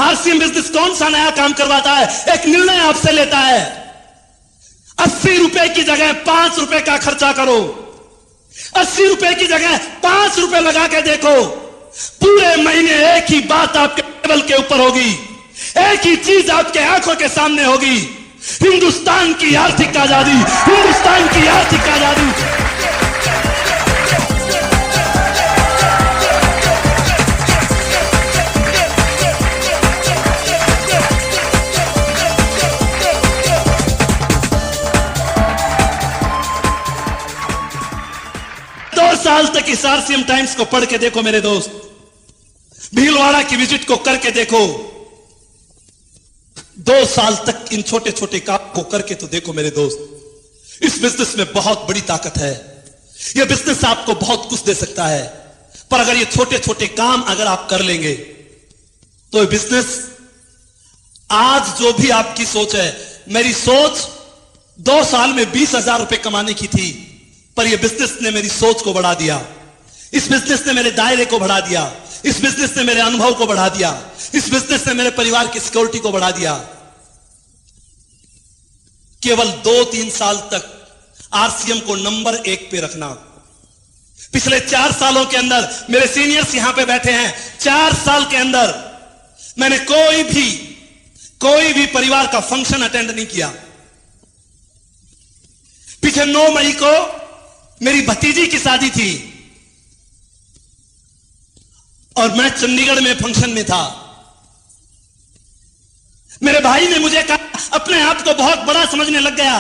आरसीएम बिजनेस कौन सा नया काम करवाता है? एक निर्णय आपसे लेता है, 80 रुपए की जगह 5 रुपए का खर्चा करो, 80 रुपए की जगह 5 रुपए लगा के देखो। पूरे महीने एक ही बात आपके टेबल के ऊपर होगी, एक ही चीज आपके आंखों के सामने होगी, हिंदुस्तान की आर्थिक आजादी, हिंदुस्तान की आर्थिक आजादी। साल तक इस आरसीएम टाइम्स को पढ़ के देखो मेरे दोस्त, भीलवाड़ा की विजिट को करके देखो, 2 साल तक इन छोटे छोटे काम को करके तो देखो मेरे दोस्त। इस बिजनेस में बहुत बड़ी ताकत है, यह बिजनेस आपको बहुत कुछ दे सकता है। पर अगर ये छोटे छोटे काम अगर आप कर लेंगे तो ये बिजनेस, आज जो भी आपकी सोच है, मेरी सोच 2 साल में 20,000 रुपए कमाने की थी, पर यह बिजनेस ने मेरी सोच को बढ़ा दिया, इस बिजनेस ने मेरे दायरे को बढ़ा दिया, इस बिजनेस ने मेरे अनुभव को बढ़ा दिया, इस बिजनेस ने मेरे परिवार की सिक्योरिटी को बढ़ा दिया। केवल 2-3 साल तक आरसीएम को नंबर 1 पे रखना। पिछले 4 सालों के अंदर मेरे सीनियर्स यहां पे बैठे हैं, 4 साल के अंदर मैंने कोई भी परिवार का फंक्शन अटेंड नहीं किया। पीछे 9 मई को मेरी भतीजी की शादी थी और मैं चंडीगढ़ में फंक्शन में था। मेरे भाई ने मुझे कहा, अपने आप को बहुत बड़ा समझने लग गया,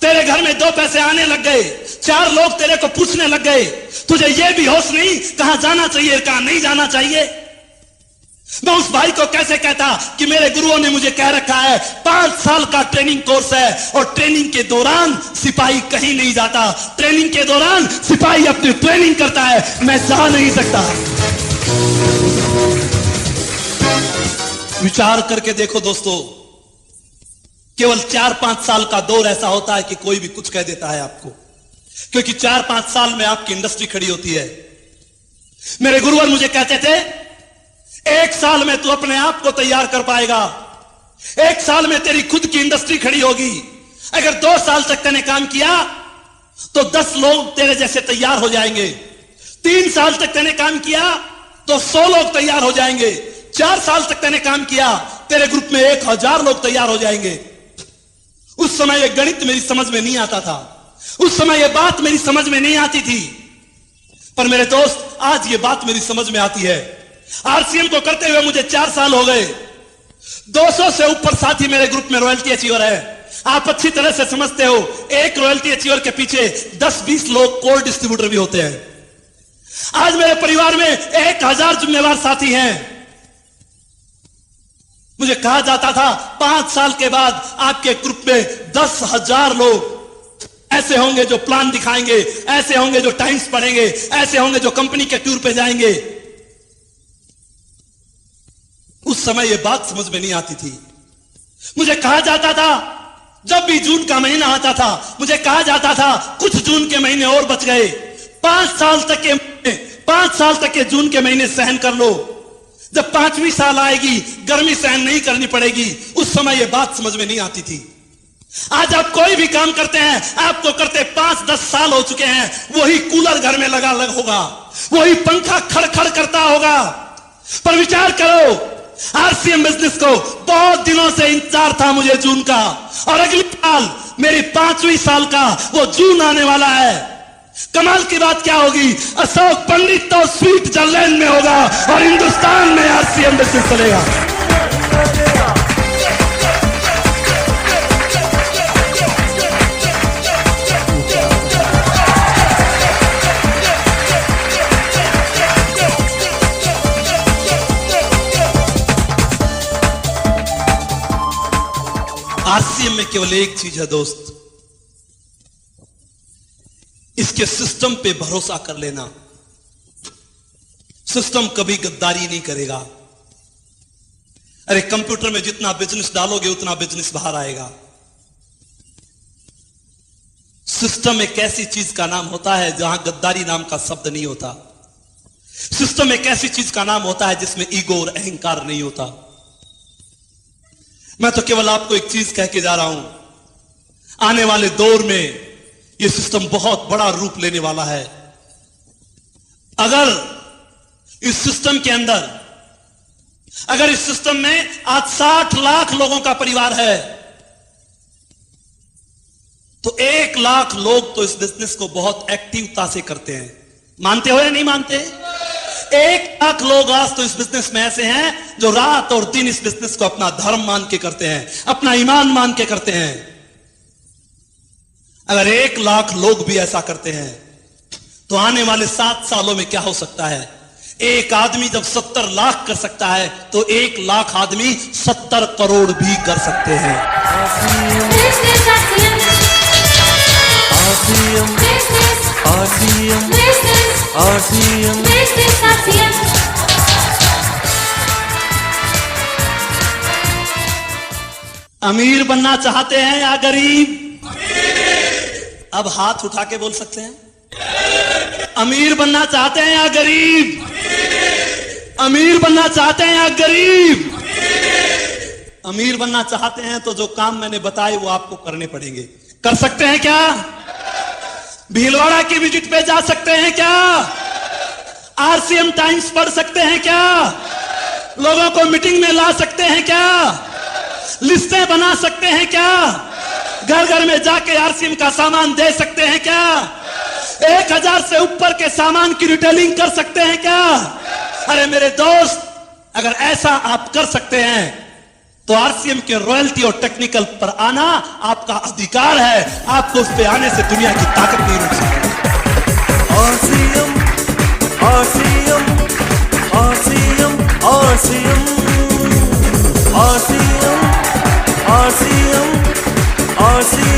तेरे घर में 2 पैसे आने लग गए, 4 लोग तेरे को पूछने लग गए, तुझे यह भी होश नहीं कहां जाना चाहिए कहां नहीं जाना चाहिए। मैं उस भाई को कैसे कहता कि मेरे गुरुओं ने मुझे कह रखा है 5 साल का ट्रेनिंग कोर्स है और ट्रेनिंग के दौरान सिपाही कहीं नहीं जाता, ट्रेनिंग के दौरान सिपाही अपनी ट्रेनिंग करता है, मैं जा नहीं सकता। विचार करके देखो दोस्तों, केवल 4-5 साल का दौर ऐसा होता है कि कोई भी कुछ कह देता है आपको, क्योंकि 4-5 साल में आपकी इंडस्ट्री खड़ी होती है। मेरे गुरुवर मुझे कहते थे, 1 साल में तू अपने आप को तैयार कर पाएगा, 1 साल में तेरी खुद की इंडस्ट्री खड़ी होगी। अगर 2 साल तक तूने काम किया तो 10 लोग तेरे जैसे तैयार हो जाएंगे, 3 साल तक तूने काम किया तो 100 लोग तैयार हो जाएंगे, 4 साल तक तूने काम किया तेरे ग्रुप में 1000 लोग तैयार हो जाएंगे। उस समय यह गणित मेरी समझ में नहीं आता था, उस समय यह बात मेरी समझ में नहीं आती थी। पर मेरे दोस्त, आज ये बात मेरी समझ में आती है। आरसीएम को करते हुए मुझे 4 साल हो गए। 200 से ऊपर साथी मेरे ग्रुप में रॉयल्टी अचीवर है। आप अच्छी तरह से समझते हो, एक रॉयल्टी अचीवर के पीछे 10-20 लोग कोर डिस्ट्रीब्यूटर भी होते हैं। आज मेरे परिवार में 1000 जिम्मेवार साथी हैं। मुझे कहा जाता था 5 साल के बाद आपके ग्रुप में 10,000 लोग ऐसे होंगे जो प्लान दिखाएंगे, ऐसे होंगे जो टाइम्स पढ़ेंगे, ऐसे होंगे जो कंपनी के टूर पे जाएंगे। उस समय यह बात समझ में नहीं आती थी। मुझे कहा जाता था, जब भी जून का महीना आता था, मुझे कहा जाता था कुछ जून के महीने और बच गए, 5 साल तक के जून के महीने सहन कर लो, जब 5वीं साल आएगी गर्मी सहन नहीं करनी पड़ेगी। उस समय यह बात समझ में नहीं आती थी। आज आप कोई भी काम करते हैं, आपको करते 5-10 साल हो चुके हैं, वही कूलर घर में लगा होगा, वही पंखा खड़खड़ करता होगा। पर विचार करो, आरसीएम बिजनेस को बहुत दिनों से इंतजार था मुझे जून का, और अगली साल मेरी 5वीं साल का वो जून आने वाला है। कमाल की बात क्या होगी, अशोक पंडित तो स्विट्जरलैंड में होगा और हिंदुस्तान में आरसीएम बिजनेस चलेगा। आरसीएम में केवल एक चीज है दोस्त, इसके सिस्टम पे भरोसा कर लेना। सिस्टम कभी गद्दारी नहीं करेगा। अरे कंप्यूटर में जितना बिजनेस डालोगे उतना बिजनेस बाहर आएगा। सिस्टम एक ऐसी चीज का नाम होता है जहां गद्दारी नाम का शब्द नहीं होता। सिस्टम एक ऐसी चीज का नाम होता है जिसमें ईगो और अहंकार नहीं होता। मैं तो केवल आपको एक चीज कह के जा रहा हूं, आने वाले दौर में यह सिस्टम बहुत बड़ा रूप लेने वाला है। अगर इस सिस्टम के अंदर, अगर इस सिस्टम में आज 60 लाख लोगों का परिवार है, तो 1 लाख लोग तो इस बिजनेस को बहुत एक्टिवता से करते हैं। मानते हो या नहीं मानते? 1 लाख लोग आज तो इस बिजनेस में ऐसे हैं जो रात और दिन इस बिजनेस को अपना धर्म मान के करते हैं, अपना ईमान मान के करते हैं। अगर 1 लाख लोग भी ऐसा करते हैं तो आने वाले 7 सालों में क्या हो सकता है? एक आदमी जब 70 लाख कर सकता है तो 1 लाख आदमी 70 करोड़ भी कर सकते हैं। अमीर बनना चाहते हैं या गरीब? अब हाथ उठा के बोल सकते हैं। अमीर बनना चाहते हैं या गरीब? अमीर बनना चाहते हैं या गरीब? अमीर बनना चाहते हैं तो जो काम मैंने बताए वो आपको करने पड़ेंगे। कर सकते हैं क्या? भीलवाड़ा की विजिट पे जा सकते हैं क्या? आरसीएम टाइम्स पढ़ सकते हैं क्या? लोगों को मीटिंग में ला सकते हैं क्या? लिस्टें बना सकते हैं क्या? घर घर में जाके आरसीएम का सामान दे सकते हैं क्या? 1000 से ऊपर के सामान की रिटेलिंग कर सकते हैं क्या? अरे मेरे दोस्त, अगर ऐसा आप कर सकते हैं तो आरसीएम के रॉयल्टी और टेक्निकल पर आना आपका अधिकार है। आपको उस पे आने से दुनिया की ताकत नहीं रोक सकती। RCM RCM RCM RCM RCM RCM RCM